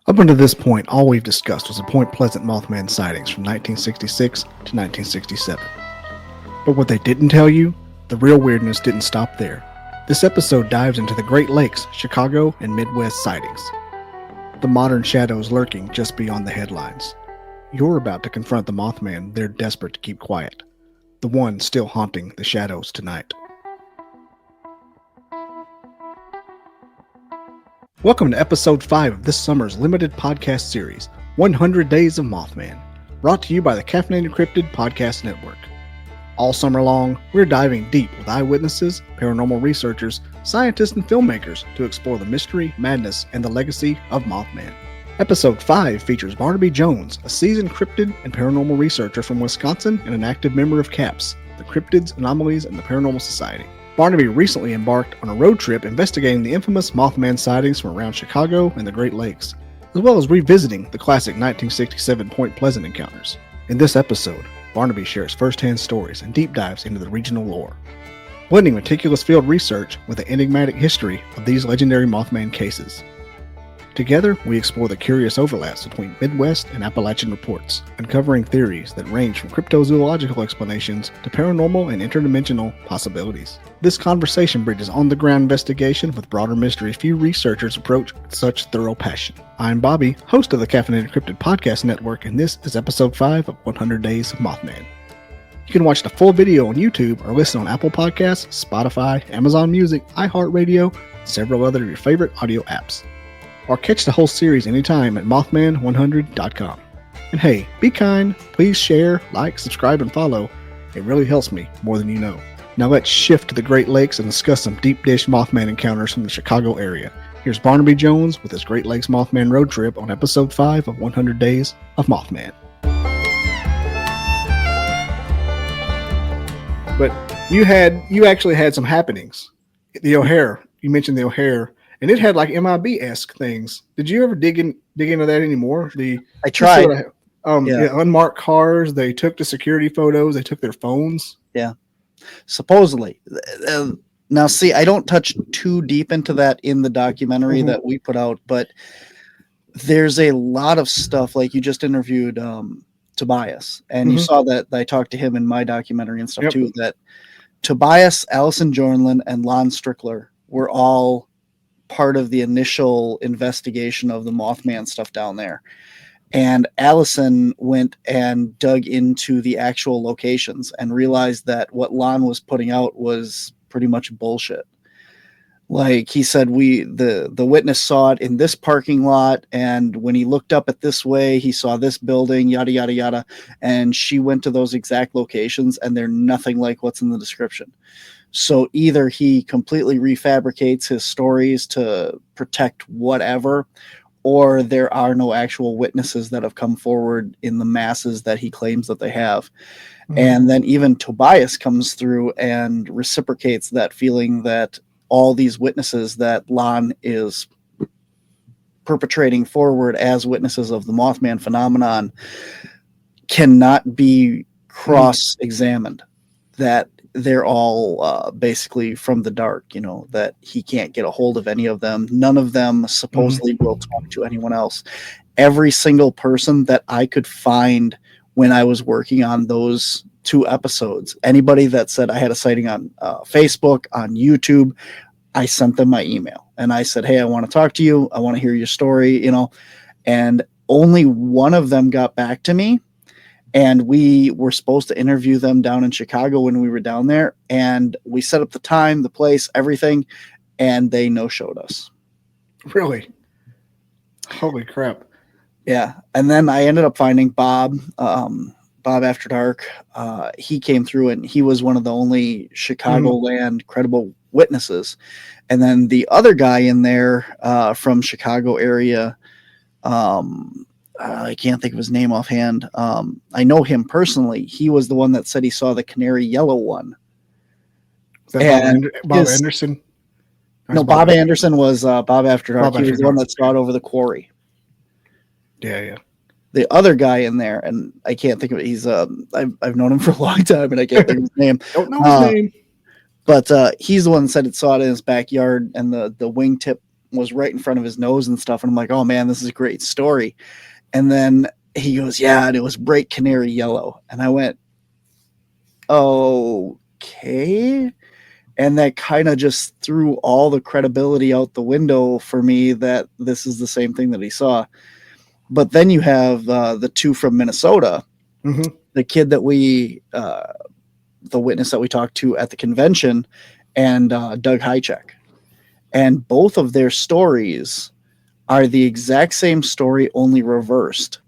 Up until this point, all we've discussed was the Point Pleasant Mothman sightings from 1966 to 1967. But what they didn't tell you, the real weirdness didn't stop there. This episode dives into the Great Lakes, Chicago, and Midwest sightings. The modern shadows lurking just beyond the headlines. You're about to confront the Mothman they're desperate to keep quiet. The one still haunting the shadows tonight. Welcome to episode 5 of this summer's limited podcast series, 100 Days of Mothman, brought to you by the Caffeinated Cryptid Podcast Network. All summer long, we're diving deep with eyewitnesses, paranormal researchers, scientists, and filmmakers to explore the mystery, madness, and the legacy of Mothman. Episode 5 features Barnaby Jones, a seasoned cryptid and paranormal researcher from Wisconsin and an active member of CAPS, the Cryptids, Anomalies, and the Paranormal Society. Barnaby recently embarked on a road trip investigating the infamous Mothman sightings from around Chicago and the Great Lakes, as well as revisiting the classic 1967 Point Pleasant encounters. In this episode, Barnaby shares first-hand stories and deep dives into the regional lore, blending meticulous field research with the enigmatic history of these legendary Mothman cases. Together, we explore the curious overlaps between Midwest and Appalachian reports, uncovering theories that range from cryptozoological explanations to paranormal and interdimensional possibilities. This conversation bridges on-the-ground investigation with broader mystery few researchers approach with such thorough passion. I'm Bobby, host of the Caffeinated Cryptid Podcast Network, and this is episode 5 of 100 Days of Mothman. You can watch the full video on YouTube or listen on Apple Podcasts, Spotify, Amazon Music, iHeartRadio, and several other of your favorite audio apps. Or catch the whole series anytime at Mothman100.com. And hey, be kind, please share, like, subscribe, and follow. It really helps me more than you know. Now let's shift to the Great Lakes and discuss some deep dish Mothman encounters from the Chicago area. Here's Barnaby Jones with his Great Lakes Mothman road trip on episode 5 of 100 Days of Mothman. But you actually had some happenings. The O'Hare, you mentioned the O'Hare. And it had like MIB-esque things. Did you ever dig into that anymore? I tried. Unmarked cars. They took the security photos. They took their phones. Yeah, supposedly. Now, see, I don't touch too deep into that in the documentary that we put out, but there's a lot of stuff. Like you just interviewed Tobias, and you saw that I talked to him in my documentary and stuff too. That Tobias, Allison Jornlin, and Lon Strickler were all part of the initial investigation of the Mothman stuff down there. And Allison went and dug into the actual locations and realized that what Lon was putting out was pretty much bullshit. Like he said, the witness saw it in this parking lot, and when he looked up at this way, he saw this building, yada, yada, yada. And she went to those exact locations, and they're nothing like what's in the description. So either he completely refabricates his stories to protect whatever, or there are no actual witnesses that have come forward in the masses that he claims that they have. And then even Tobias comes through and reciprocates that feeling that all these witnesses that Lon is perpetrating forward as witnesses of the Mothman phenomenon cannot be cross-examined, that they're all basically from the dark, that he can't get a hold of any of them. None of them supposedly will talk to anyone else. Every single person that I could find when I was working on those 2 episodes, anybody that said I had a sighting on Facebook, on YouTube, I sent them my email and I said, hey, I want to talk to you. I want to hear your story, and only one of them got back to me. And we were supposed to interview them down in Chicago when we were down there. And we set up the time, the place, everything. And they no-showed us. Really? Holy crap. Yeah. And then I ended up finding Bob After Dark. He came through and he was one of the only Chicagoland credible witnesses. And then the other guy in there from Chicago area, I can't think of his name offhand. I know him personally. He was the one that said he saw the canary yellow one. Bob Anderson? No, Bob Anderson was Bob After Dark. He was the one that saw it over the quarry. Yeah. The other guy in there, and I can't think of it. He's I've known him for a long time, and I can't think of his name. Don't know his name. But he's the one that said it saw it in his backyard, and the wingtip was right in front of his nose and stuff. And I'm like, oh man, this is a great story. And then he goes, yeah, and it was bright canary yellow. And I went, okay. And that kind of just threw all the credibility out the window for me that this is the same thing that he saw. But then you have the two from Minnesota, the kid that the witness that we talked to at the convention, and Doug Hychek. And both of their stories are the exact same story, only reversed.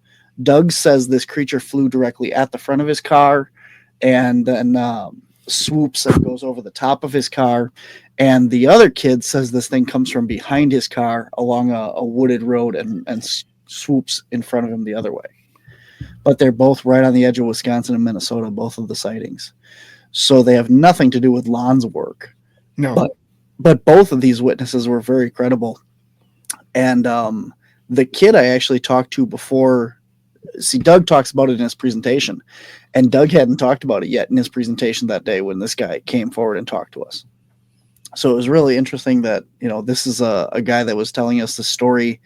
Doug says this creature flew directly at the front of his car and then swoops and goes over the top of his car. And the other kid says this thing comes from behind his car along a wooded road and swoops in front of him the other way. But they're both right on the edge of Wisconsin and Minnesota, both of the sightings. So they have nothing to do with Lon's work. No. But both of these witnesses were very credible. And the kid I actually talked to before, see, Doug talks about it in his presentation, and Doug hadn't talked about it yet in his presentation that day when this guy came forward and talked to us. So it was really interesting that, this is a guy that was telling us the story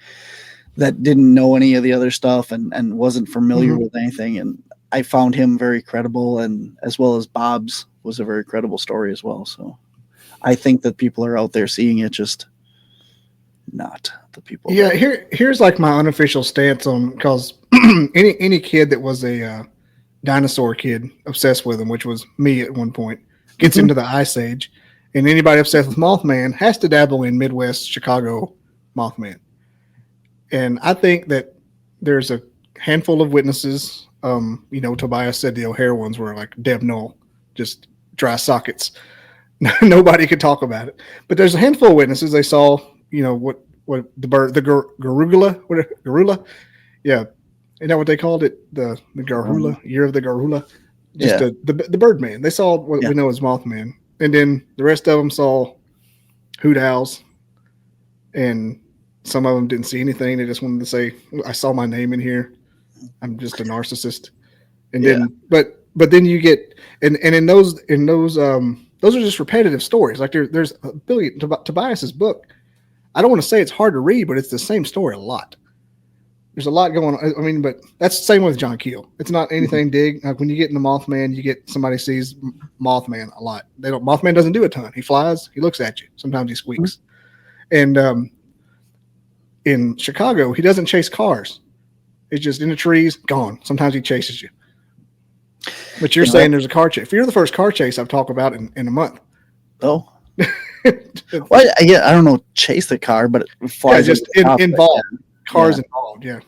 that didn't know any of the other stuff and wasn't familiar with anything. And I found him very credible, and as well as Bob's was a very credible story as well. So I think that people are out there seeing it, just not the people. Yeah, here's like my unofficial stance on, because any kid that was a dinosaur kid obsessed with them, which was me at one point, gets into the Ice Age, and anybody obsessed with Mothman has to dabble in Midwest Chicago Mothman. And I think that there's a handful of witnesses. Tobias said the O'Hare ones were like dead null, just dry sockets. Nobody could talk about it. But there's a handful of witnesses. They saw, what the bird, the garula. Yeah. Isn't that what they called it? The garula, year of the garula. Just the Birdman. They saw what we know as Mothman. And then the rest of them saw hoot owls, and some of them didn't see anything. They just wanted to say, I saw my name in here. I'm just a narcissist. And then, but then you get, and in those are just repetitive stories. Like there's a billion. Tobias's book, I don't want to say it's hard to read, but it's the same story a lot. There's a lot going on. I mean, but that's the same with John Keel. It's not anything big. Like when you get into Mothman, you get somebody sees Mothman a lot. Mothman doesn't do a ton. He flies. He looks at you. Sometimes he squeaks. And in Chicago, he doesn't chase cars. It's just in the trees, gone. Sometimes he chases you. But you're saying there's a car chase. If you're the first car chase I've talked about in a month. Oh. Well, I don't know, chase the car, but it flies. Just involved. Cars involved, yeah.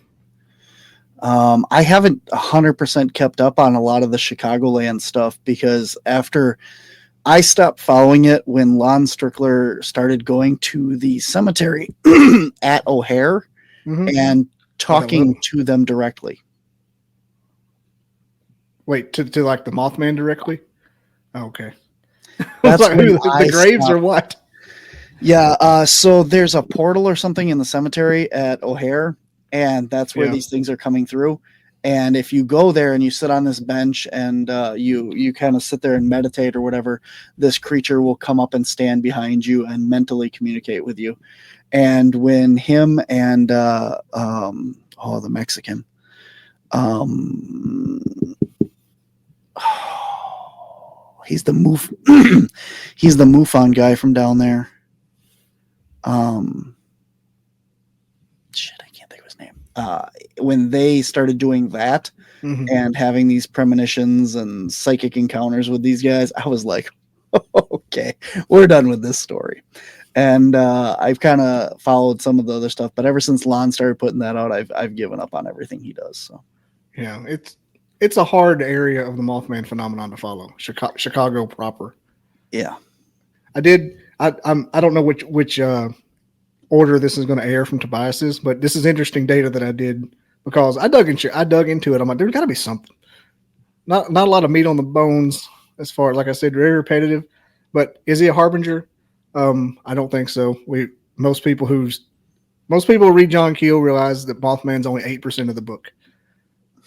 I haven't 100% kept up on a lot of the Chicagoland stuff because after I stopped following it when Lon Strickler started going to the cemetery at O'Hare and talking to them directly. Wait, to like the Mothman directly? Oh, okay. That's like the graves stopped. Or what? Yeah, so there's a portal or something in the cemetery at O'Hare, and that's where these things are coming through. And if you go there and you sit on this bench and you kind of sit there and meditate or whatever, this creature will come up and stand behind you and mentally communicate with you. And when him and the Mexican, he's the he's the MUFON guy from down there. I can't think of his name. When they started doing that and having these premonitions and psychic encounters with these guys, I was like, okay, we're done with this story. And I've kind of followed some of the other stuff, but ever since Lon started putting that out, I've given up on everything he does. So yeah, it's a hard area of the Mothman phenomenon to follow. Chicago proper. Yeah, I don't know which order this is going to air from Tobias's, but this is interesting data that I did because I dug into it. I'm like, there's got to be something. Not a lot of meat on the bones as far as, like I said, very repetitive. But is he a harbinger? I don't think so. Most people who read John Keel realize that Mothman's only 8% of the book,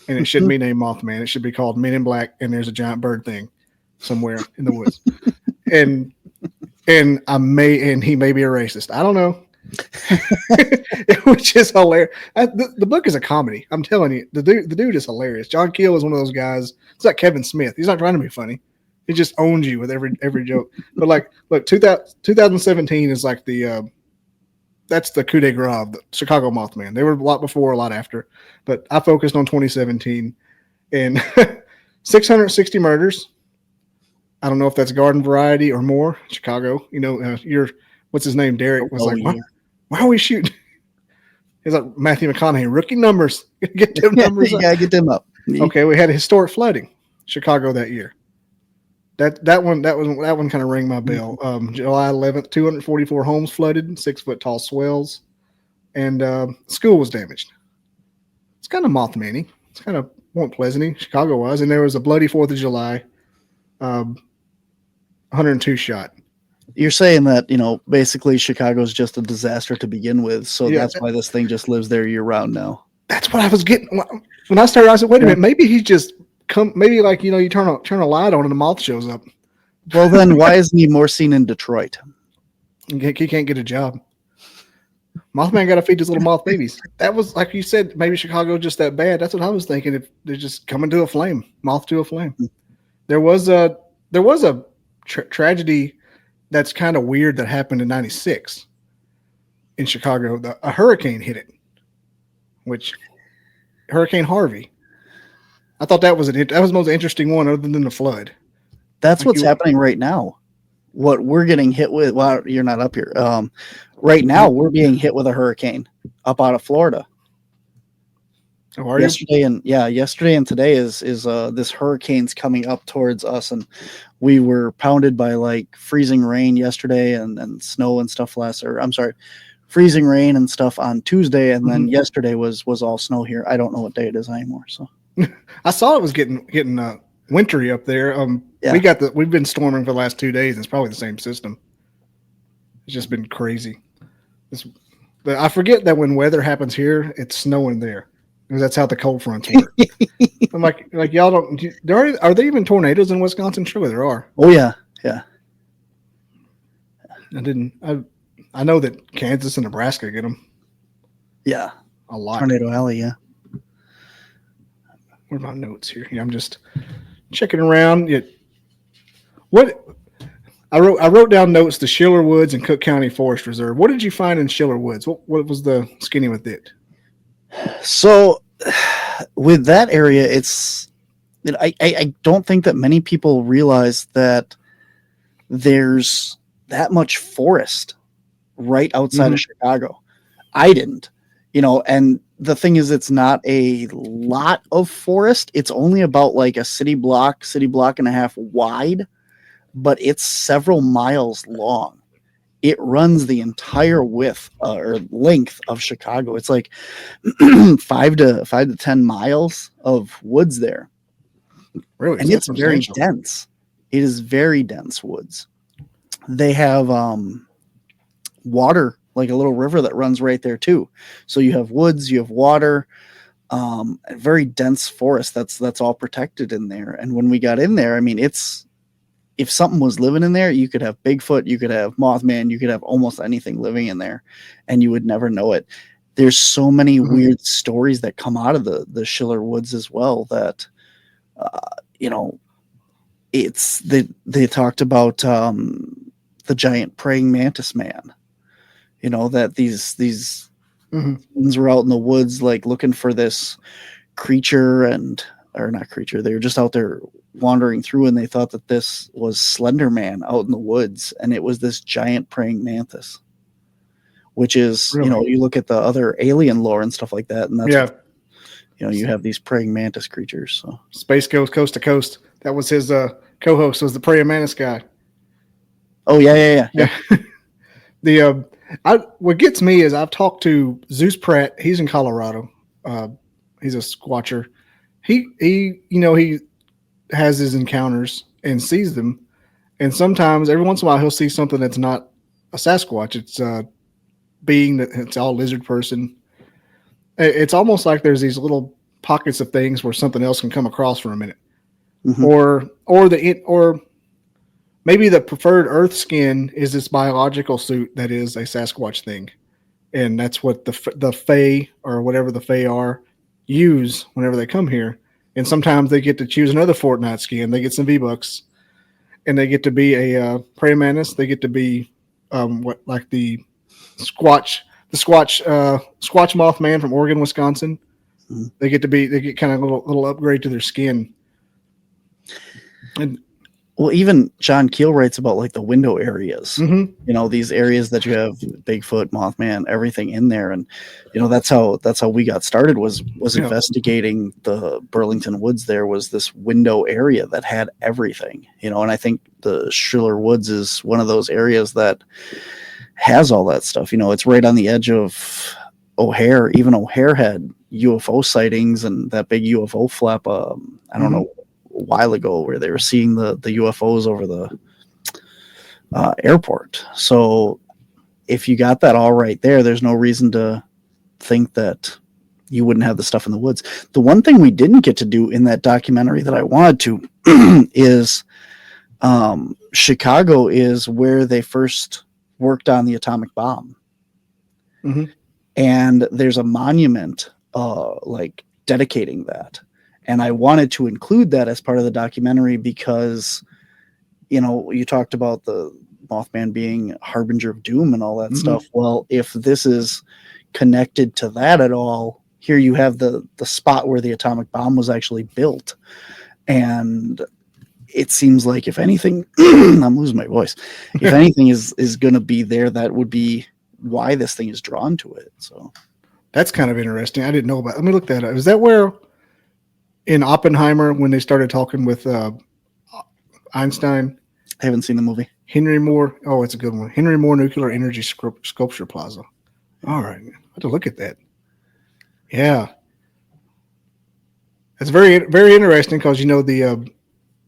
and it shouldn't be named Mothman. It should be called Men in Black, and there's a giant bird thing somewhere in the woods. And he may be a racist. I don't know. which is hilarious. The book is a comedy. I'm telling you, the dude is hilarious. John Keel is one of those guys. It's like Kevin Smith. He's not trying to be funny. He just owns you with every joke. But like, look, 2017 is like that's the coup de grace of the Chicago Mothman. They were a lot before, a lot after, but I focused on 2017 and 660 murders. I don't know if that's garden variety or more. Chicago, what's his name? Derek was why are we shooting? He's like Matthew McConaughey, rookie numbers. Get them numbers up. Yeah, get them up. Okay, we had historic flooding, Chicago that year. That one kind of rang my bell. July 11th, 244 homes flooded, 6-foot tall swells, and school was damaged. It's kind of Mothman-y. It's kind of Point Pleasant-y, Chicago was, and there was a bloody 4th of July, 102 shot. You're saying that, basically Chicago's just a disaster to begin with, so that's why this thing just lives there year round now. That's what I was getting when I started. I said, "Wait a minute, maybe he's just come. Maybe like you turn a light on and the moth shows up." Well, then why isn't he more seen in Detroit? He can't get a job. Mothman got to feed his little moth babies. That was like you said. Maybe Chicago just that bad. That's what I was thinking. If they're just coming to a flame, moth to a flame. There was a tragedy that's kind of weird that happened in '96 in Chicago. A hurricane hit it, which Hurricane Harvey. I thought that was the most interesting one, other than the flood. That's what's happening right now. What we're getting hit with. Well, you're not up here. Right now, we're being hit with a hurricane up out of Florida. Oh, are yesterday you? Yesterday and today is this hurricane's coming up towards us, and we were pounded by like freezing rain yesterday and snow and stuff freezing rain and stuff on Tuesday, and then yesterday was all snow here. I don't know what day it is anymore. So I saw it was getting wintry up there. We've been storming for the last 2 days. And it's probably the same system. It's just been crazy. I forget that when weather happens here, it's snowing there. Because that's how the cold fronts work. I'm like y'all don't. Are there even tornadoes in Wisconsin? Surely there are. Oh yeah. I know that Kansas and Nebraska get them. Yeah, a lot. Tornado Alley. Yeah. What are my notes here? Yeah, I'm just checking around. What I wrote down notes: the Schiller Woods and Cook County Forest Reserve. What did you find in Schiller Woods? What was the skinny with it? So with that area, I don't think that many people realize that there's that much forest right outside of Chicago. I didn't, and the thing is, it's not a lot of forest. It's only about like a city block and a half wide, but it's several miles long. It runs the entire width or length of Chicago. It's like 5 to 10 miles of woods there. Really? And it's very dense. It is very dense woods. They have water, like a little river that runs right there too. So you have woods, you have water, a very dense forest that's all protected in there. And when we got in there, I mean, if something was living in there, you could have Bigfoot, you could have Mothman, you could have almost anything living in there, and you would never know it. There's so many weird stories that come out of the Schiller Woods as well that, they talked about the giant praying mantis man, that these things were out in the woods, like looking for this creature or not creature. They were just out there wandering through, and they thought that this was Slender Man out in the woods, and it was this giant praying mantis, which is, really? You look at the other alien lore and stuff like that, and that's you have these praying mantis creatures. So Space Ghost Coast to Coast. That was his co-host, was the praying mantis guy. Oh yeah. What gets me is I've talked to Zeus Pratt. He's in Colorado. He's a squatcher. He has his encounters and sees them, and sometimes every once in a while he'll see something that's not a Sasquatch. It's a being that it's all lizard person. It's almost like there's these little pockets of things where something else can come across for a minute, or maybe the preferred Earth skin is this biological suit that is a Sasquatch thing. and that's what the Fae or whatever the Fae are use whenever they come here. And sometimes they get to choose another Fortnite skin. They get some V-Bucks, and they get to be a praying mantis. They get to be what like the Squatch Mothman from Oregon, Wisconsin. Mm-hmm. They get kind of a little upgrade to their skin. And well, even John Keel writes about like the window areas, mm-hmm. you know, these areas that you have Bigfoot, Mothman, everything in there. And, you know, that's how we got started was investigating the Burlington Woods. There was this window area that had everything, you know, and I think the Schiller Woods is one of those areas that has all that stuff. You know, it's right on the edge of O'Hare. Even O'Hare had UFO sightings and that big UFO flap. I don't know, a while ago where they were seeing the UFOs over the airport. So if you got that all right there, there's no reason to think that you wouldn't have the stuff in the woods. The one thing we didn't get to do in that documentary that I wanted to is Chicago is where they first worked on the atomic bomb. Mm-hmm. And there's a monument like dedicating that. And I wanted to include that as part of the documentary because, you know, you talked about the Mothman being a harbinger of doom and all that stuff. Well, if this is connected to that at all, here you have the spot where the atomic bomb was actually built. And it seems like if anything, I'm losing my voice. If anything is going to be there, that would be why this thing is drawn to it. So that's kind of interesting. I didn't know about it. Let me look that up. Is that where in Oppenheimer, when they started talking with Einstein? I haven't seen the movie. Henry Moore. Oh, it's a good one. Henry Moore Nuclear Energy Sculpture Plaza. All right. I have to look at that. Yeah. It's very, very interesting because, you know, the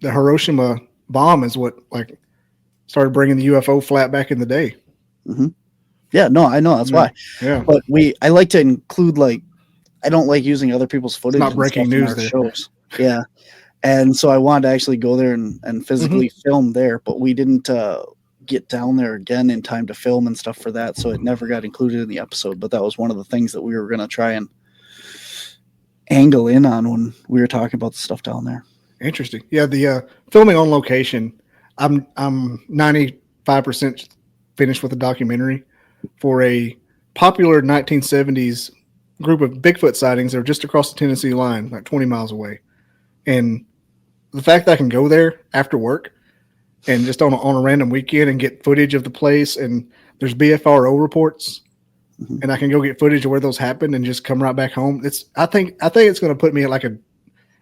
Hiroshima bomb is what like started bringing the UFO flat back in the day. Mm-hmm. Yeah, no, I know. That's why. Yeah. But I like to include like, I don't like using other people's footage. It's not breaking news there. Shows. Yeah. And so I wanted to actually go there and physically film there, but we didn't get down there again in time to film and stuff for that. So it never got included in the episode, but that was one of the things that we were going to try and angle in on when we were talking about the stuff down there. Interesting. Yeah. The filming on location, I'm 95% finished with the documentary for a popular 1970s group of Bigfoot sightings that are just across the Tennessee line, like 20 miles away. And the fact that I can go there after work and just on a random weekend and get footage of the place, and there's BFRO reports, and I can go get footage of where those happened and just come right back home. I think it's going to put me at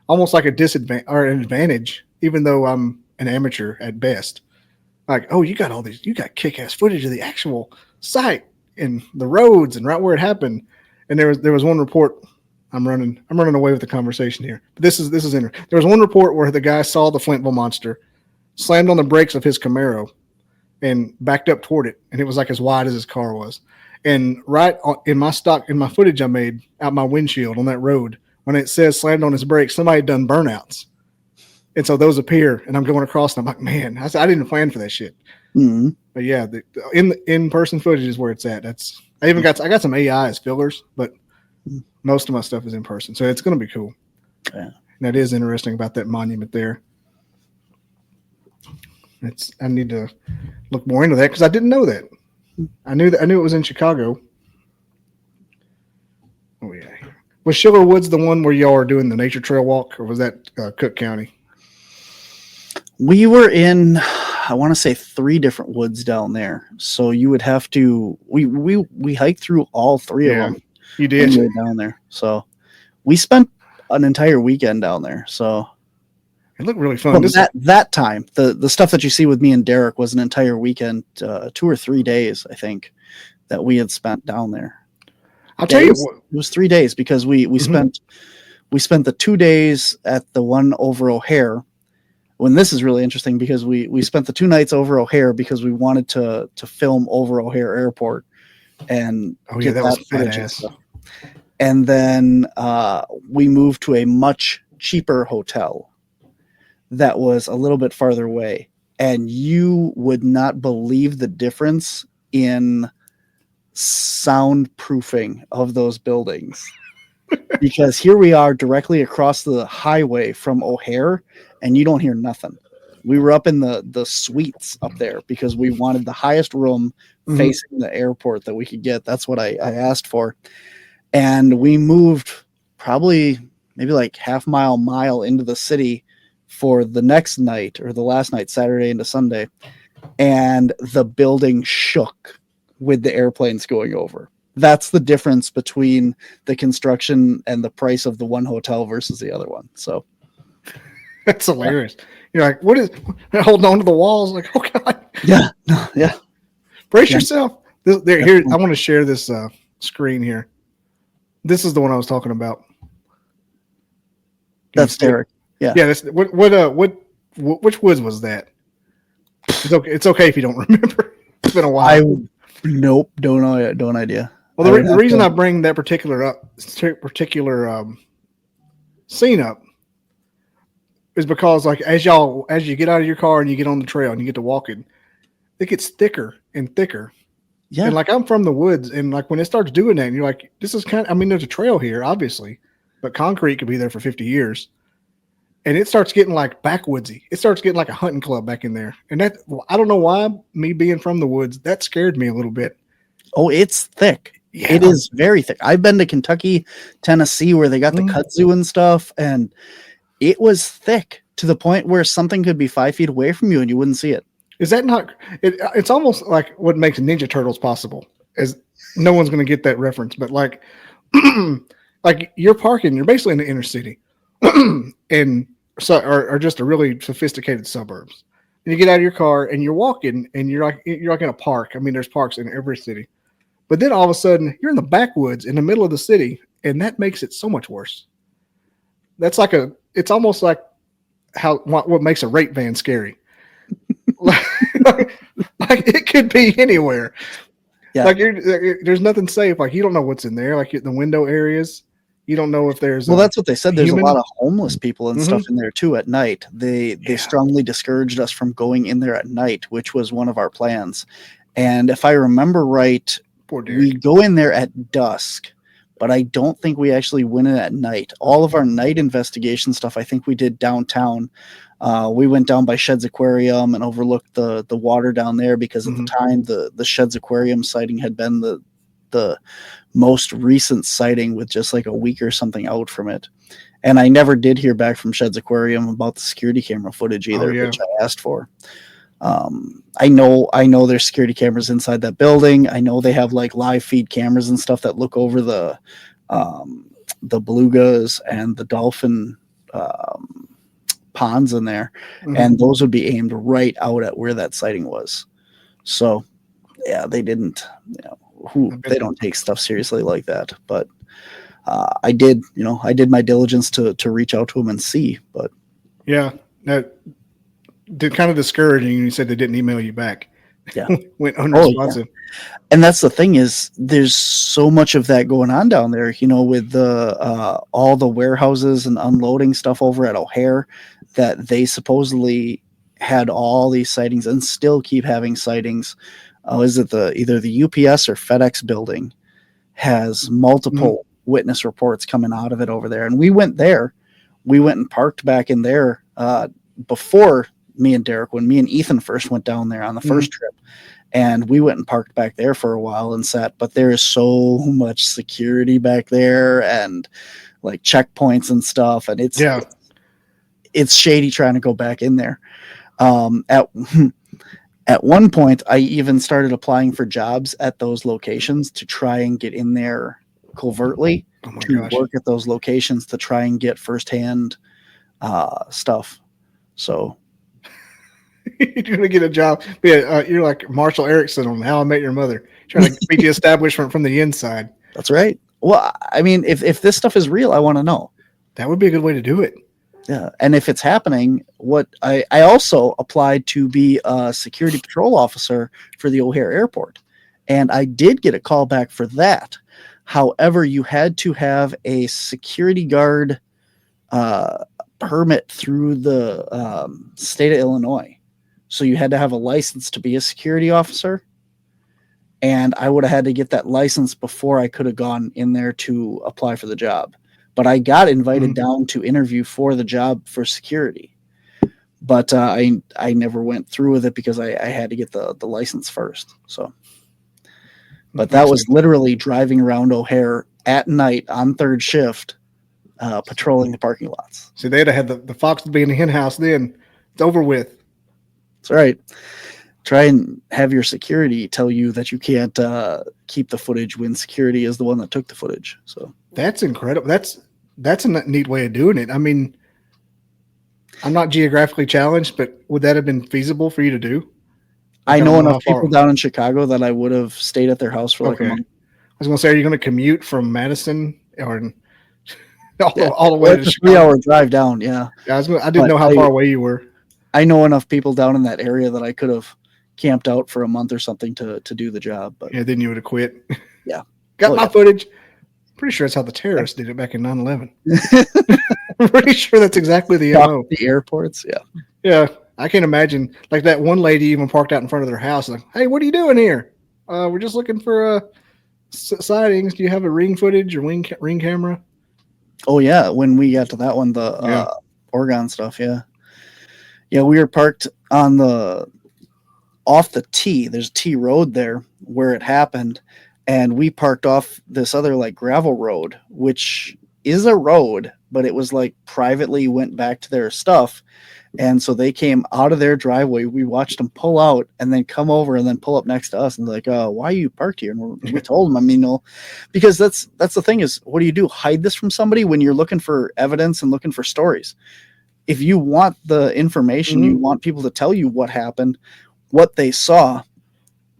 almost like a disadvantage or an advantage, even though I'm an amateur at best. Like, oh, you got kick-ass footage of the actual site and the roads and right where it happened. And there was one report. I'm running away with the conversation here. But this is there was one report where the guy saw the Flintville monster, slammed on the brakes of his Camaro, and backed up toward it, and it was like as wide as his car was. And right in my footage I made out my windshield on that road, when it says slammed on his brakes, somebody had done burnouts, and so those appear. And I'm going across, and I'm like, man, I didn't plan for that shit. Mm-hmm. But yeah, the in-person footage is where it's at. I got some AI as fillers, but most of my stuff is in person, so it's going to be cool. Yeah, and that is interesting about that monument there. I need to look more into that because I didn't know that. I knew it was in Chicago. Oh yeah, was Schiller Woods the one where y'all are doing the nature trail walk, or was that Cook County? We were in, I want to say 3 different woods down there. So you would have to, we hiked through all 3 of them. You did down there. So we spent an entire weekend down there. So it looked really fun. That time, the stuff that you see with me and Derek was an entire weekend, 2 or 3 days, I think, that we had spent down there. I'll tell you what, it was 3 days because we spent the 2 days at the one over O'Hare. When this is really interesting because we spent the 2 nights over O'Hare because we wanted to film over O'Hare Airport and get that was badass. And then we moved to a much cheaper hotel that was a little bit farther away, and you would not believe the difference in soundproofing of those buildings. Because here we are directly across the highway from O'Hare, and you don't hear nothing. We were up in the suites up there because we wanted the highest room facing the airport that we could get. That's what I asked for. And we moved probably maybe like mile into the city for the next night, or the last night, Saturday into Sunday. And the building shook with the airplanes going over. That's the difference between the construction and the price of the one hotel versus the other one. So that's hilarious. You're like, what is holding on to the walls? Like, oh God. Yeah. Brace yourself. Here, I want to share this screen here. This is the one I was talking about. That's Derek. Yeah. Yeah. Which woods was that? It's okay if you don't remember. It's been a while. Nope. Don't idea. Well, the reason I bring that particular scene up is because, like, as you get out of your car and you get on the trail and you get to walking, it gets thicker and thicker. Yeah. And like, I'm from the woods, and like when it starts doing that, and you're like, this is there's a trail here, obviously, but concrete could be there for 50 years. And it starts getting like backwoodsy. It starts getting like a hunting club back in there. And that, I don't know why, me being from the woods, that scared me a little bit. Oh, it's thick. Yeah. It is very thick. I've been to Kentucky, Tennessee, where they got the kudzu and stuff, and it was thick to the point where something could be 5 feet away from you and you wouldn't see it. Is that not? It's almost like what makes Ninja Turtles possible. Is no one's going to get that reference, but like, like you're parking, you're basically in the inner city, and or just a really sophisticated suburbs. And you get out of your car and you're walking, and you're like in a park. I mean, there's parks in every city. But then all of a sudden, you're in the backwoods in the middle of the city, and that makes it so much worse. That's like it's almost like what makes a rape van scary. like it could be anywhere. Yeah. Like there's nothing safe. Like you don't know what's in there. Like the window areas, you don't know if there's. Well, that's what they said. There's a lot of homeless people and stuff in there too at night. They strongly discouraged us from going in there at night, which was one of our plans. And if I remember right, we go in there at dusk, but I don't think we actually went in at night. All of our night investigation stuff, I think we did downtown. We went down by Sheds Aquarium and overlooked the water down there because at the time the Sheds Aquarium sighting had been the most recent sighting with just like a week or something out from it. And I never did hear back from Sheds Aquarium about the security camera footage either, which I asked for. I know there's security cameras inside that building. I know they have like live feed cameras and stuff that look over the belugas and the dolphin ponds in there, and those would be aimed right out at where that sighting was. So yeah, they didn't, they don't take stuff seriously like that. But I did my diligence to reach out to them and see. But yeah, that did kind of discouraging. You said they didn't email you back. Yeah, went unresponsive. And that's the thing is, there's so much of that going on down there. With the all the warehouses and unloading stuff over at O'Hare, that they supposedly had all these sightings and still keep having sightings. Is it either the UPS or FedEx building has multiple witness reports coming out of it over there? And we went there. We went and parked back in there before me and Derek, when me and Ethan first went down there on the first trip, and we went and parked back there for a while and sat, but there is so much security back there and like checkpoints and stuff. And it's shady trying to go back in there. At one point I even started applying for jobs at those locations to try and get in there covertly work at those locations to try and get firsthand stuff. So you're going to get a job. You're like Marshall Erickson on How I Met Your Mother, trying to make the establishment from the inside. That's right. Well, I mean, if this stuff is real, I want to know. That would be a good way to do it. Yeah. And if it's happening, I also applied to be a security patrol officer for the O'Hare Airport. And I did get a call back for that. However, you had to have a security guard permit through the state of Illinois. So you had to have a license to be a security officer. and I would have had to get that license before I could have gone in there to apply for the job. But I got invited down to interview for the job for security. But I never went through with it because I had to get the license first. So, but that was literally driving around O'Hare at night on third shift, patrolling the parking lots. So they'd have had the fox to be in the hen house. Then it's over with. That's right. Try and have your security tell you that you can't keep the footage when security is the one that took the footage. So that's incredible. That's a neat way of doing it. I mean, I'm not geographically challenged, but would that have been feasible for you to do? I know enough people down in Chicago that I would have stayed at their house for like a month. I was going to say, are you going to commute from Madison or all the way to Chicago? 3-hour drive down? Yeah. I didn't know how far away you were. I know enough people down in that area that I could have camped out for a month or something to do the job. But yeah, then you would have quit. Yeah. Got my footage. Pretty sure that's how the terrorists did it back in 9/11. I'm pretty sure that's exactly the MO. The airports, yeah. Yeah, I can't imagine. Like that one lady even parked out in front of their house. Like, hey, what are you doing here? We're just looking for sightings. Do you have a ring footage or ring camera? Oh, yeah. When we got to that one, the Oregon stuff, yeah. Yeah, we were parked on off the T. There's a T road there where it happened. And we parked off this other like gravel road, which is a road, but it was like privately went back to their stuff. And so they came out of their driveway. We watched them pull out and then come over and then pull up next to us and like, why are you parked here? And we told them, I mean, no, because that's the thing is, what do? Hide this from somebody when you're looking for evidence and looking for stories. If you want the information, you want people to tell you what happened, what they saw.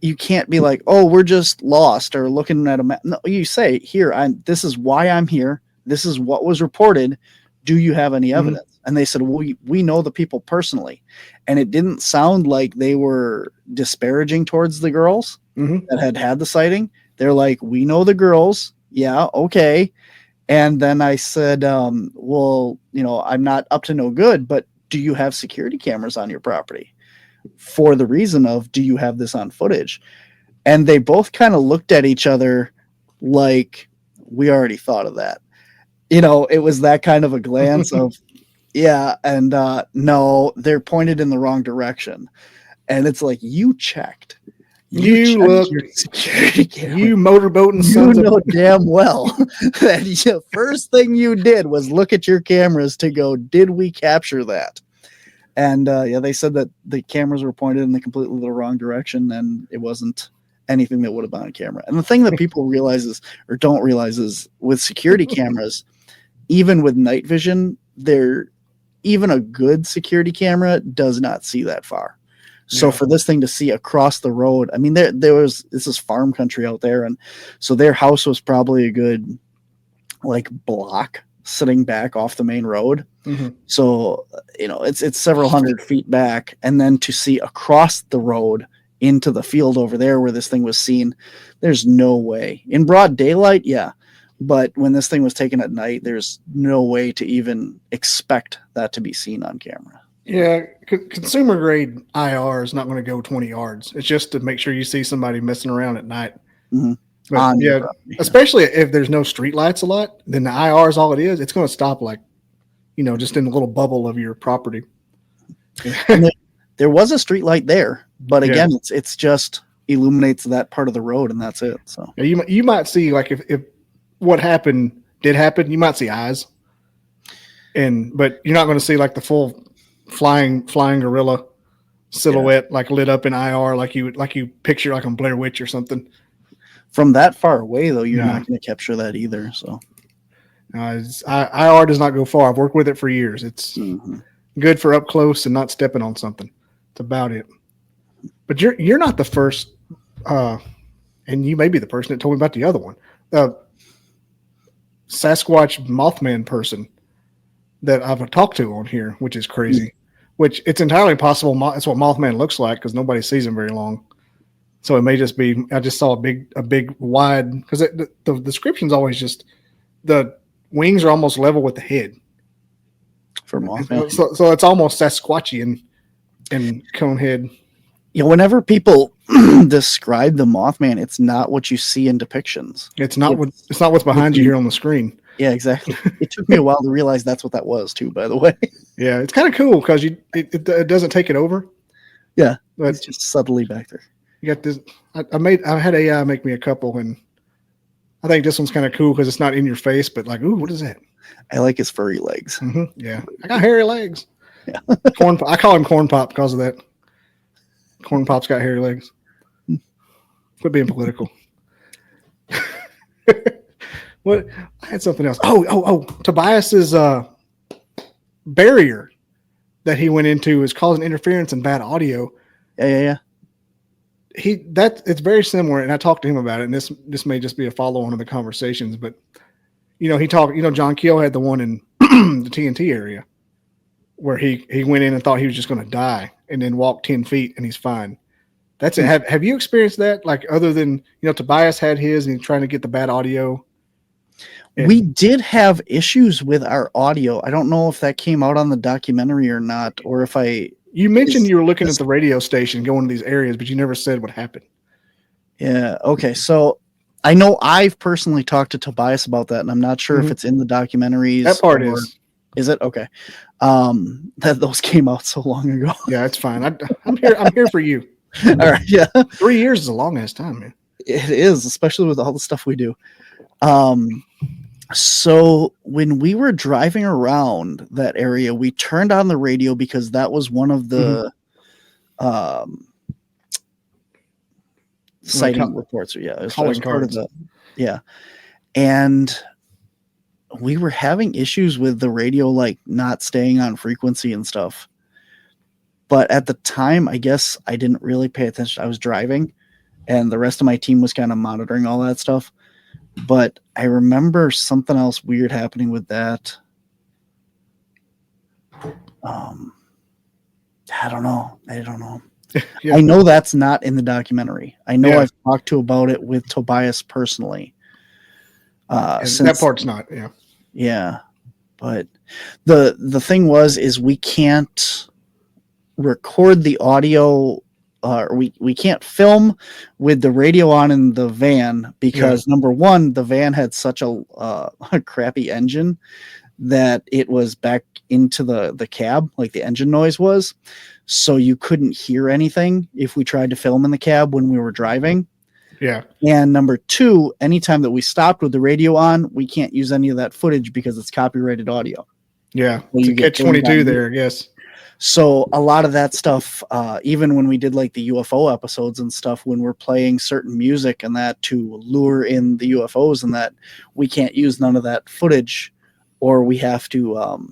You can't be like, oh, we're just lost or looking at a map. No, you say, here, this is why I'm here. This is what was reported. Do you have any evidence? And they said, well, we know the people personally. And it didn't sound like they were disparaging towards the girls that had the sighting. They're like, we know the girls. Yeah, okay. And then I said, well, I'm not up to no good, but do you have security cameras on your property? For the reason of, do you have this on footage? And they both kind of looked at each other like, we already thought of that. It was that kind of a glance of, yeah, and no, they're pointed in the wrong direction. And it's like, you checked. You look, your security camera. You motorboating sons of damn well that the first thing you did was look at your cameras to go, did we capture that? And they said that the cameras were pointed in the completely the wrong direction, and it wasn't anything that would have been on camera. And the thing that people don't realize is with security cameras, even with night vision, even a good security camera does not see that far. So for this thing to see across the road, I mean, this is farm country out there, and so their house was probably a good like block sitting back off the main road. So, it's several hundred feet back. And then to see across the road into the field over there where this thing was seen, there's no way. In broad daylight, yeah. But when this thing was taken at night, there's no way to even expect that to be seen on camera. Yeah, consumer grade IR is not going to go 20 yards. It's just to make sure you see somebody messing around at night. But, especially if there's no street lights a lot, then the IR is all it is. It's going to stop like, just in a little bubble of your property. And there was a street light there, but again, it's just illuminates that part of the road, and that's it. So you might see like if what happened did happen, you might see eyes, but you're not going to see like the full flying gorilla silhouette like lit up in IR like you picture like on Blair Witch or something. From that far away, though, you're not going to capture that either. So. IR does not go far. I've worked with it for years. It's good for up close and not stepping on something. That's about it. But you're not the first, and you may be the person that told me about the other one, Sasquatch Mothman person that I've talked to on here, which is crazy. Which it's entirely possible. It's what Mothman looks like because nobody sees him very long. So it may just be. I just saw a big wide because the description's always just the wings are almost level with the head. For Mothman. So it's almost Sasquatchian and cone head. whenever people describe the Mothman, it's not what you see in depictions. It's not what's behind you here on the screen. Yeah, exactly. It took me a while to realize that's what that was too, by the way. Yeah, it's kind of cool because it doesn't take it over. Yeah, but it's just subtly back there. You got this. I had AI make me a couple, and I think this one's kind of cool because it's not in your face, but like, ooh, what is that? I like his furry legs. Mm-hmm. Yeah, I got hairy legs. Yeah, I call him Corn Pop because of that. Corn Pop's got hairy legs. Quit being political. What? I had something else. Oh! Tobias's barrier that he went into is causing interference and bad audio. Yeah. It's very similar, and I talked to him about it. And this may just be a follow on of the conversations, but he talked. John Keel had the one in the TNT area where he went in and thought he was just going to die, and then walked 10 feet and he's fine. That's it. Have you experienced that? Like, other than Tobias had his and he's trying to get the bad audio. We did have issues with our audio. I don't know if that came out on the documentary or not, or if You mentioned you were looking at the radio station going to these areas, but you never said what happened. Yeah. Okay. So I know I've personally talked to Tobias about that, and I'm not sure if it's in the documentaries. That part is. Is it? Okay. That those came out so long ago. Yeah, it's fine. I'm here for you. All right. Yeah. 3 years is a long ass time, man. It is, especially with all the stuff we do. So when we were driving around that area, we turned on the radio because that was one of the sighting reports. Yeah, it was part of the. Yeah, and we were having issues with the radio, like not staying on frequency and stuff. But at the time, I guess I didn't really pay attention. I was driving, and the rest of my team was kind of monitoring all that stuff. But I remember something else weird happening with that. I don't know. Yeah. I know that's not in the documentary. I know I've talked to about it with Tobias personally. That part's not. Yeah. Yeah. But the thing is we can't record the audio. We can't film with the radio on in the van because number one, the van had such a crappy engine that it was back into the cab, like the engine noise was. So you couldn't hear anything if we tried to film in the cab when we were driving. Yeah. And number two, anytime that we stopped with the radio on, we can't use any of that footage because it's copyrighted audio. Yeah. It's a catch-22 there, I guess. So a lot of that stuff, even when we did like the UFO episodes and stuff, when we're playing certain music and that to lure in the UFOs and that, we can't use none of that footage, or we have to,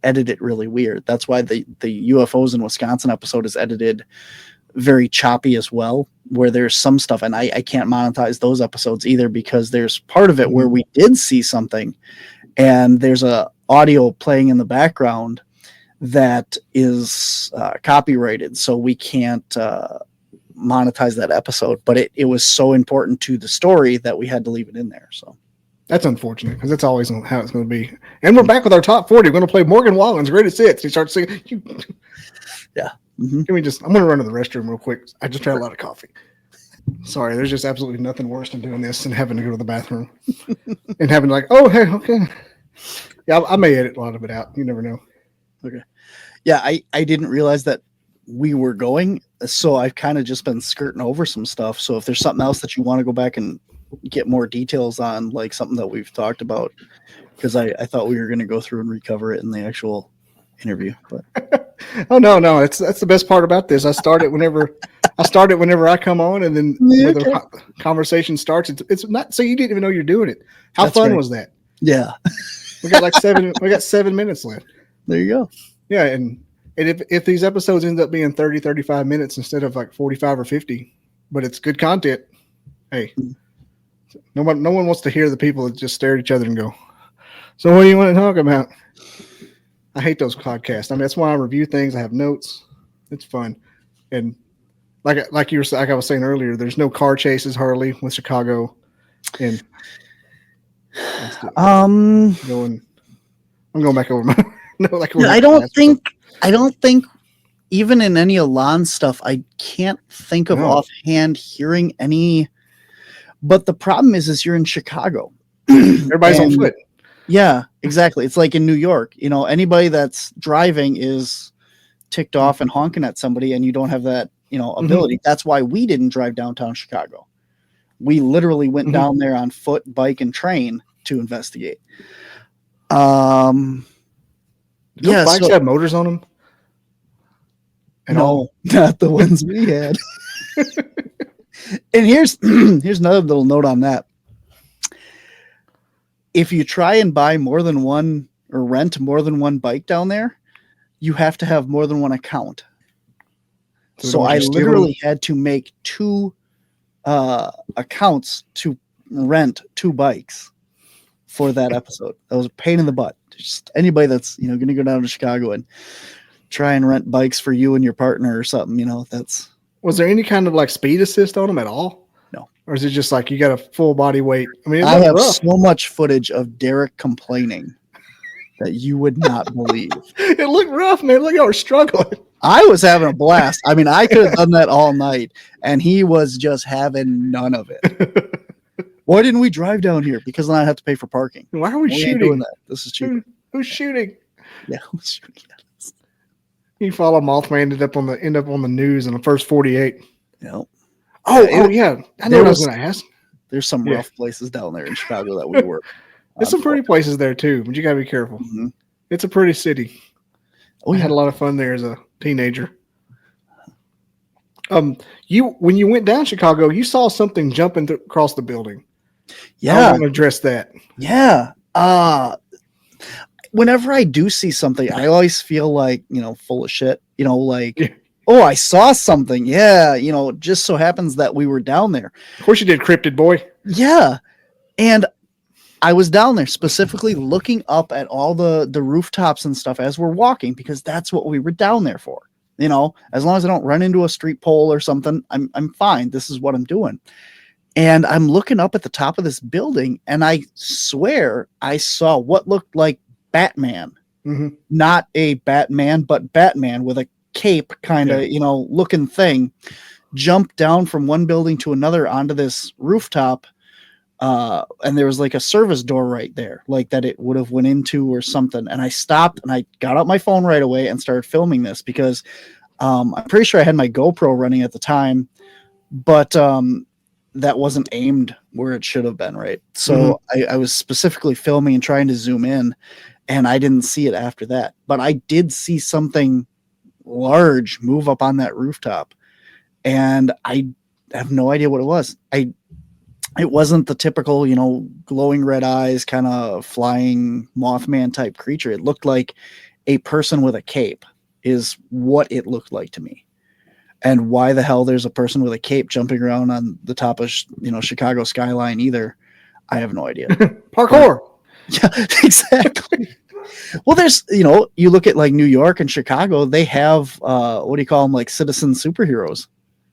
edit it really weird. That's why the UFOs in Wisconsin episode is edited very choppy as well, where there's some stuff, and I can't monetize those episodes either because there's part of it where we did see something and there's a audio playing in the background that is copyrighted, so we can't monetize that episode. But it was so important to the story that we had to leave it in there. So that's unfortunate because that's always how it's going to be. And we're back with our top 40. We're going to play Morgan Wallen's Greatest Hits. He starts singing. Yeah. Mm-hmm. I'm going to run to the restroom real quick. I just tried a lot of coffee. Sorry, there's just absolutely nothing worse than doing this and having to go to the bathroom and having like, oh, hey, okay. Yeah, I may edit a lot of it out. You never know. Okay. Yeah, I didn't realize that we were going, so I've kind of just been skirting over some stuff. So if there's something else that you want to go back and get more details on, like something that we've talked about, because I thought we were going to go through and recover it in the actual interview. But oh no, that's the best part about this. I start it whenever I come on, and then when the conversation starts, it's not so you didn't even know you're doing it. How That's fun was that? Yeah. We got 7 minutes left. There you go. Yeah, and if these episodes end up being 30, 35 minutes instead of like 45 or 50, but it's good content, hey, no one wants to hear the people that just stare at each other and go, so what do you want to talk about? I hate those podcasts. I mean, that's why I review things. I have notes. It's fun. And like I was saying earlier, there's no car chases hardly with Chicago. And I'm going back over my I don't think even in any Alon stuff, I can't think of offhand hearing any. But the problem is you're in Chicago. Everybody's on foot. Yeah, exactly. It's like in New York. You know, anybody that's driving is ticked off and honking at somebody, and you don't have that, you know, ability. Mm-hmm. That's why we didn't drive downtown Chicago. We literally went down there on foot, bike, and train to investigate. Do bikes have motors on them? No, not the ones we had. And here's another little note on that. If you try and buy more than one or rent more than one bike down there, you have to have more than one account. So I literally had to make 2 accounts to rent 2 bikes for that episode. That was a pain in the butt. Just anybody that's, you know, going to go down to Chicago and try and rent bikes for you and your partner or something, you know, that's. Was there any kind of like speed assist on them at all? No. Or is it just like you got a full body weight? I mean, I have so much footage of Derek complaining that you would not believe. It looked rough, man. Look, y'all were struggling. I was having a blast. I mean, I could have done that all night, and he was just having none of it. Why didn't we drive down here? Because then I'd have to pay for parking. Why are we shooting? That? This is cheaper. Who's shooting? Yeah, who's shooting? You follow Mothman end up on the news in the first 48. Yep. Oh yeah. I know what I was going to ask. There's some rough places down there in Chicago that we work. There's some pretty places there too, but you got to be careful. Mm-hmm. It's a pretty city. I had a lot of fun there as a teenager. When you went down Chicago, you saw something jumping across the building. Yeah. I want to address that. Yeah. Whenever I do see something, I always feel like, you know, full of shit, you know, like, oh, I saw something. Yeah. You know, it just so happens that we were down there. Of course you did, Cryptid boy. Yeah. And I was down there specifically looking up at all the rooftops and stuff as we're walking, because that's what we were down there for. You know, as long as I don't run into a street pole or something, I'm fine. This is what I'm doing. And I'm looking up at the top of this building, and I swear I saw what looked like Batman. Mm-hmm. Not a Batman, but Batman with a cape kind of, you know, looking thing, jump down from one building to another onto this rooftop. And there was like a service door right there, like that it would have went into or something. And I stopped and I got out my phone right away and started filming this because I'm pretty sure I had my GoPro running at the time, but that wasn't aimed where it should have been, right? So I was specifically filming and trying to zoom in, and I didn't see it after that. But I did see something large move up on that rooftop, and I have no idea what it was. It wasn't the typical, you know, glowing red eyes, kind of flying Mothman type creature. It looked like a person with a cape is what it looked like to me. And why the hell there's a person with a cape jumping around on the top of, you know, Chicago skyline either, I have no idea. Parkour. Yeah, exactly. Well, there's, you know, you look at like New York and Chicago, they have, what do you call them? Like citizen superheroes.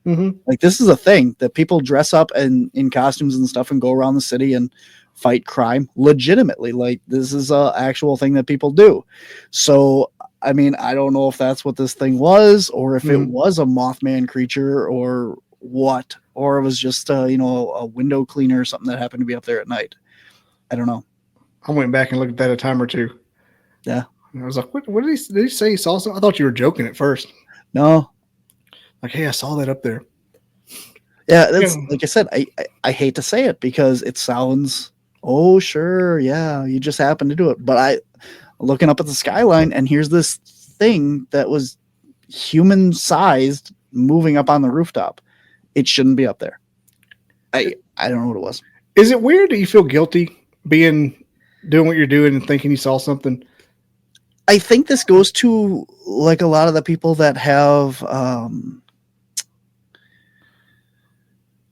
Mm-hmm. Like this is a thing that people dress up in costumes and stuff and go around the city and fight crime legitimately. Like this is a actual thing that people do. So, I mean, I don't know if that's what this thing was, or if it was a Mothman creature or what, or it was just you know, a window cleaner or something that happened to be up there at night. I don't know. I went back and looked at that a time or two. Yeah. And I was like, what did he say he saw something? I thought you were joking at first. No. Like, hey, I saw that up there. Yeah, that's like I said, I hate to say it because it sounds, oh sure, yeah, you just happened to do it. But looking up at the skyline, and here's this thing that was human sized moving up on the rooftop. It shouldn't be up there. I don't know what it was. Is it weird? Do you feel guilty doing what you're doing and thinking you saw something? I think this goes to like a lot of the people that have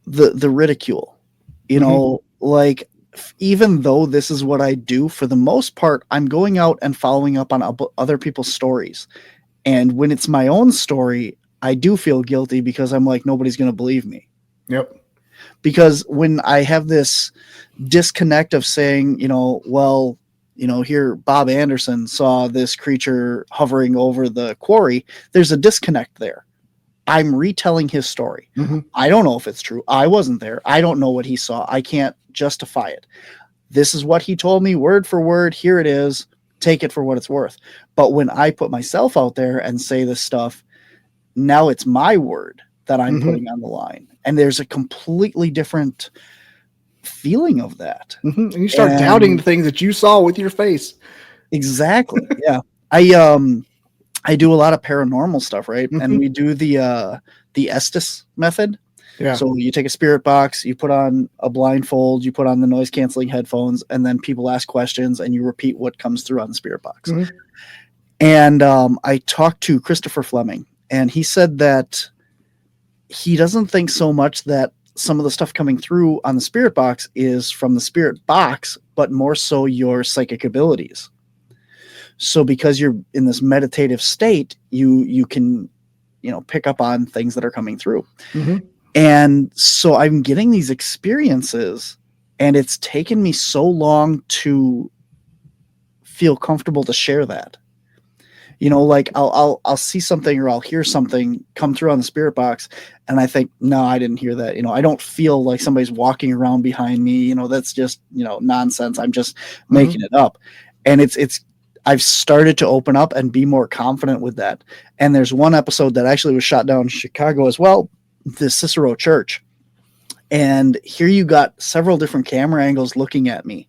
the ridicule, you know, like even though this is what I do, for the most part, I'm going out and following up on other people's stories. And when it's my own story, I do feel guilty because I'm like, nobody's going to believe me. Yep. Because when I have this disconnect of saying, you know, well, here Bob Anderson saw this creature hovering over the quarry. There's a disconnect there. I'm retelling his story. Mm-hmm. I don't know if it's true. I wasn't there. I don't know what he saw. I can't justify it. This is what he told me word for word. Here it is. Take it for what it's worth. But when I put myself out there and say this stuff, now it's my word that I'm putting on the line. And there's a completely different feeling of that. And you start doubting the things that you saw with your face. Exactly. Yeah. I do a lot of paranormal stuff, right? And we do the Estes method. Yeah. So you take a spirit box, you put on a blindfold, you put on the noise canceling headphones, and then people ask questions and you repeat what comes through on the spirit box. And I talked to Christopher Fleming, and he said that he doesn't think so much that some of the stuff coming through on the spirit box is from the spirit box, but more so your psychic abilities. So because you're in this meditative state, you can, pick up on things that are coming through. And so I'm getting these experiences, and it's taken me so long to feel comfortable to share that. Like I'll see something or I'll hear something come through on the spirit box, and I think, no, I didn't hear that. I don't feel like somebody's walking around behind me. That's just, nonsense. I'm just making it up. And I've started to open up and be more confident with that. And there's one episode that actually was shot down in Chicago as well, the Cicero Church. And here you got several different camera angles looking at me.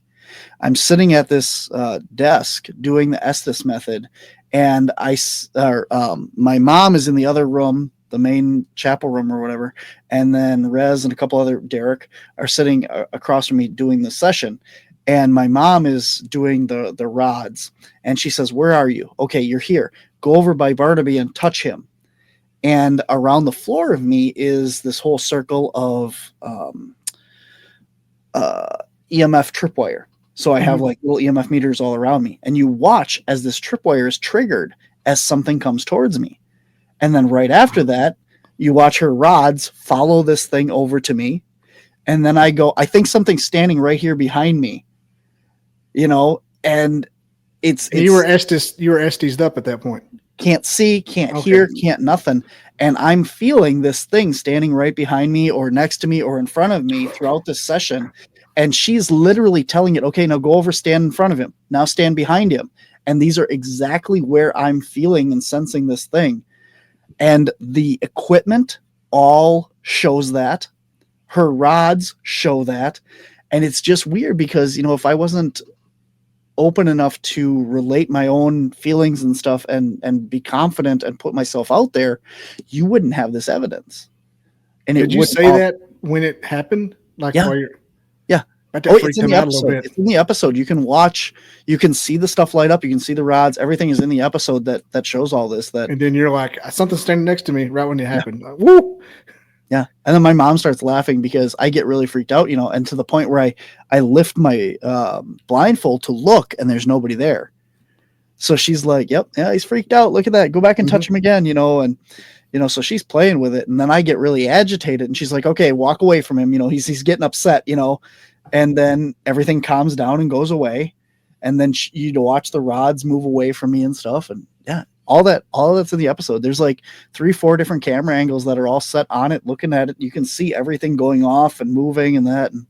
I'm sitting at this desk doing the Estes method, and my mom is in the other room, the main chapel room or whatever, and then Rez and a couple other, Derek, are sitting across from me doing the session. And my mom is doing the rods, and she says, "Where are you? Okay, you're here. Go over by Barnaby and touch him." And around the floor of me is this whole circle of EMF tripwire. So I have like little EMF meters all around me, and you watch as this tripwire is triggered as something comes towards me. And then right after that, you watch her rods follow this thing over to me. And then I go, I think something's standing right here behind me, and it's you were Estes up at that point. Can't see, can't hear, can't nothing. And I'm feeling this thing standing right behind me or next to me or in front of me throughout this session. And she's literally telling it, okay, now go over, stand in front of him. Now stand behind him. And these are exactly where I'm feeling and sensing this thing. And the equipment all shows that. Her rods show that. And it's just weird because, if I wasn't open enough to relate my own feelings and stuff and be confident and put myself out there, you wouldn't have this evidence. And did you say that when it happened? Like, yeah. It's in the episode. It's in the episode. You can watch, you can see the stuff light up. You can see the rods. Everything is in the episode that shows all this. And then you're like, something's standing next to me right when it happened. Like, woo! Yeah. And then my mom starts laughing because I get really freaked out, and to the point where I lift my blindfold to look, and there's nobody there. So she's like, yep, yeah, he's freaked out. Look at that. Go back and touch him again, and so she's playing with it. And then I get really agitated, and she's like, okay, walk away from him. He's getting upset, and then everything calms down and goes away. And then you watch the rods move away from me and stuff. And yeah, all that's in the episode. There's like 3-4 different camera angles that are all set on it, looking at it. You can see everything going off and moving and that, and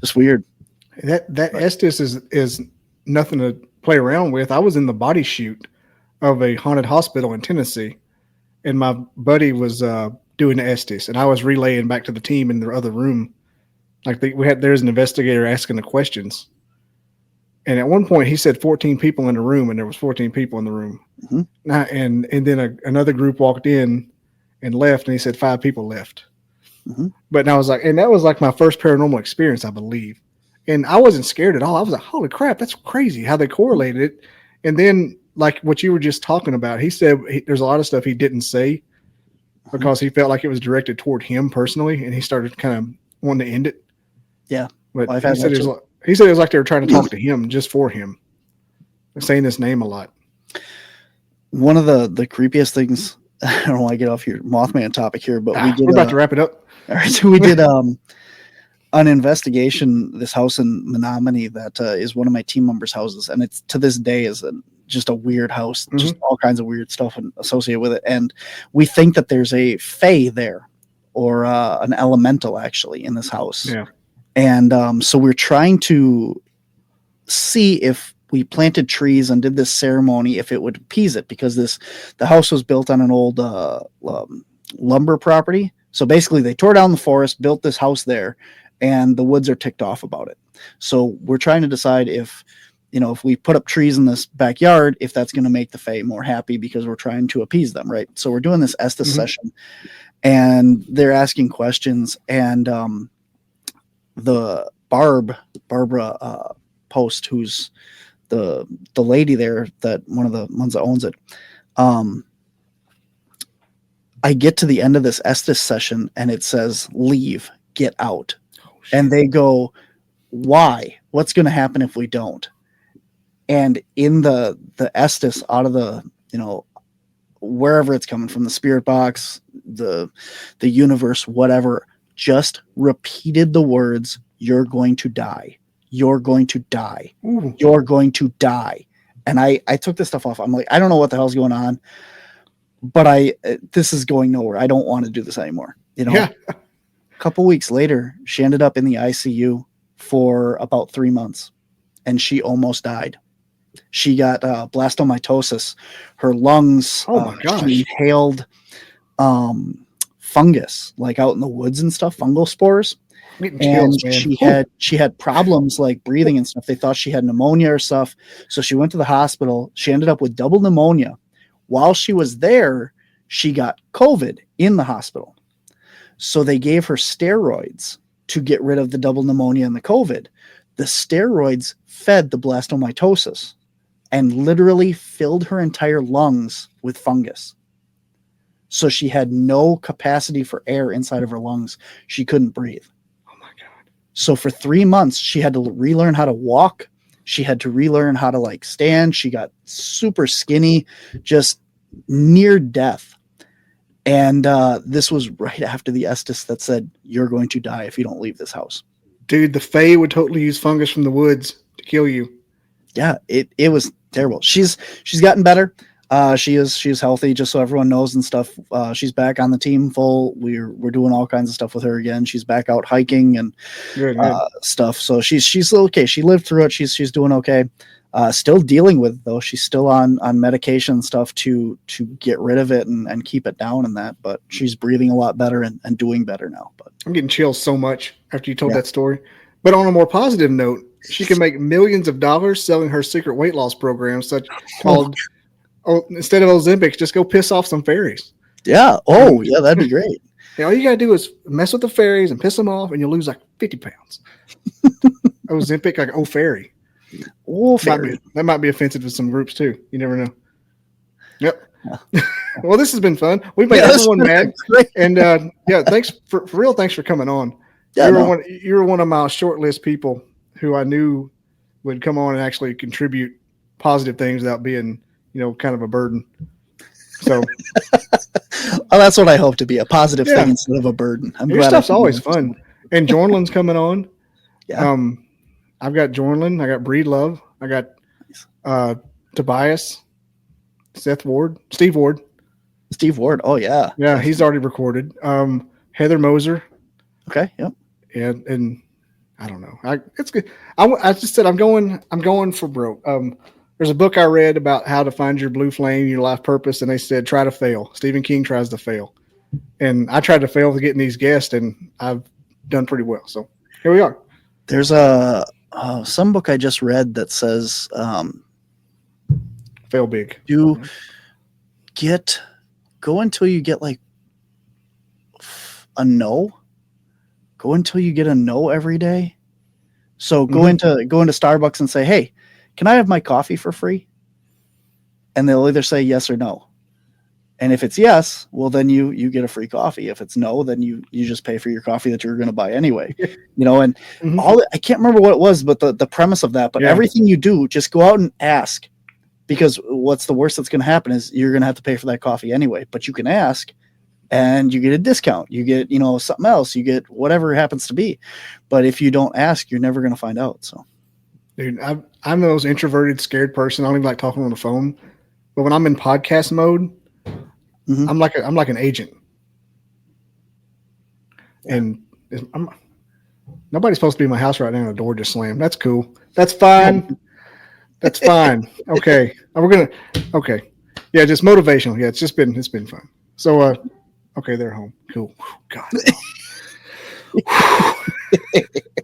just weird. That Estes is nothing to play around with. I was in the body shoot of a haunted hospital in Tennessee, and my buddy was doing the Estes, and I was relaying back to the team in the other room. Like there's an investigator asking the questions. And at one point he said 14 people in the room, and there was 14 people in the room. And then another group walked in and left, and he said 5 people left. But I was like, and that was like my first paranormal experience, I believe. And I wasn't scared at all. I was like, holy crap, that's crazy how they correlated it. And then like what you were just talking about, he said there's a lot of stuff he didn't say because he felt like it was directed toward him personally, and he started kind of wanting to end it. Yeah. But he said it was like they were trying to talk to him just for him. They're saying this name a lot. One of the creepiest things, I don't want to get off your Mothman topic here, but we're about to wrap it up. All right, so we did an investigation, this house in Menominee that is one of my team members' houses, and it's to this day is just a weird house, just all kinds of weird stuff associated with it. And we think that there's a fae there, or an elemental actually in this house. Yeah. And so we're trying to see if we planted trees and did this ceremony, if it would appease it, because the house was built on an old lumber property. So basically they tore down the forest, built this house there, and the woods are ticked off about it. So we're trying to decide if we put up trees in this backyard, if that's going to make the fae more happy, because we're trying to appease them, right? So we're doing this Estes session, and they're asking questions, and the Barbara Post, who's the lady there, that one of the ones that owns it, I get to the end of this Estes session and it says, leave, get out. And they go, why? What's going to happen if we don't? And in the Estes, out of the, wherever it's coming from, the spirit box, the universe, whatever, just repeated the words, you're going to die. You're going to die. Ooh. You're going to die. And I took this stuff off. I'm like, I don't know what the hell's going on, but this is going nowhere. I don't want to do this anymore. Yeah. A couple weeks later, she ended up in the ICU for about 3 months, and she almost died. She got blastomytosis. Her lungs, oh my gosh. She inhaled fungus, like out in the woods and stuff, fungal spores. And she had problems like breathing and stuff. They thought she had pneumonia or stuff. So she went to the hospital. She ended up with double pneumonia. While she was there, she got COVID in the hospital. So they gave her steroids to get rid of the double pneumonia and the COVID. The steroids fed the blastomytosis and literally filled her entire lungs with fungus. So she had no capacity for air inside of her lungs. She couldn't breathe. So for 3 months, she had to relearn how to walk. She had to relearn how to stand. She got super skinny, just near death. And this was right after the Estes that said, you're going to die if you don't leave this house. Dude, the fae would totally use fungus from the woods to kill you. Yeah, it was terrible. She's gotten better. She's healthy, just so everyone knows and stuff. She's back on the team full. We're doing all kinds of stuff with her again. She's back out hiking and good. Stuff. So she's okay. She lived through it. She's doing okay. Still dealing with it, though. She's still on medication and stuff to get rid of it and keep it down and that. But she's breathing a lot better and doing better now. But I'm getting chills so much after you told that story. But on a more positive note, she can make millions of dollars selling her secret weight loss program, called. Oh, instead of Ozempic, just go piss off some fairies. Yeah. Oh, yeah, that'd be great. Yeah, all you got to do is mess with the fairies and piss them off, and you'll lose like 50 pounds. Ozempic, like, oh, fairy. Oh, fairy. That might be offensive to some groups, too. You never know. Yep. Well, this has been fun. We've made everyone mad. And, thanks for real. Thanks for coming on. Yeah, you were one of my short list people who I knew would come on and actually contribute positive things without being kind of a burden. So that's what I hope to be, a positive thing instead of a burden. Your stuff's always fun. And Jornlin's coming on. Yeah. I've got Jornlin. I got Breed Love. I got Tobias, Steve Ward. Steve Ward. Oh yeah. Yeah. He's already recorded. Heather Moser. Okay. Yep. And I don't know. It's good. I just said, I'm going for broke. There's a book I read about how to find your blue flame, your life purpose, and they said try to fail. Stephen King tries to fail, and I tried to fail with getting these guests, and I've done pretty well. So here we are. There's some book I just read that says fail big. Go until you get like a no. Go until you get a no every day. So go into Starbucks and say, hey, can I have my coffee for free? And they'll either say yes or no. And if it's yes, well, then you get a free coffee. If it's no, then you just pay for your coffee that you're going to buy anyway. And I can't remember what it was, but the premise of that, but everything you do, just go out and ask, because what's the worst that's going to happen is you're going to have to pay for that coffee anyway, but you can ask and you get a discount. You get, something else. You get whatever it happens to be. But if you don't ask, you're never going to find out. So, dude, I'm the most introverted, scared person. I don't even like talking on the phone. But when I'm in podcast mode, I'm like an agent. And nobody's supposed to be in my house right now. And the door just slammed. That's cool. That's fine. That's fine. Okay. Okay. Yeah, just motivational. Yeah, it's been fun. So, okay, they're home. Cool. God.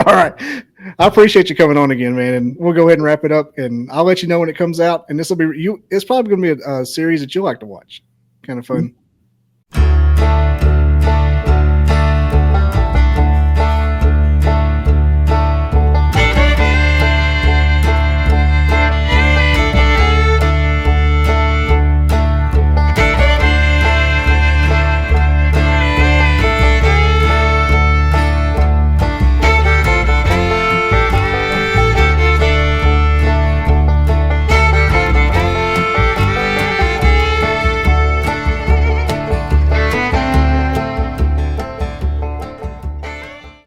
All right. I appreciate you coming on again, man. And we'll go ahead and wrap it up. And I'll let you know when it comes out. And this will be it's probably going to be a series that you'll like to watch. Kind of fun.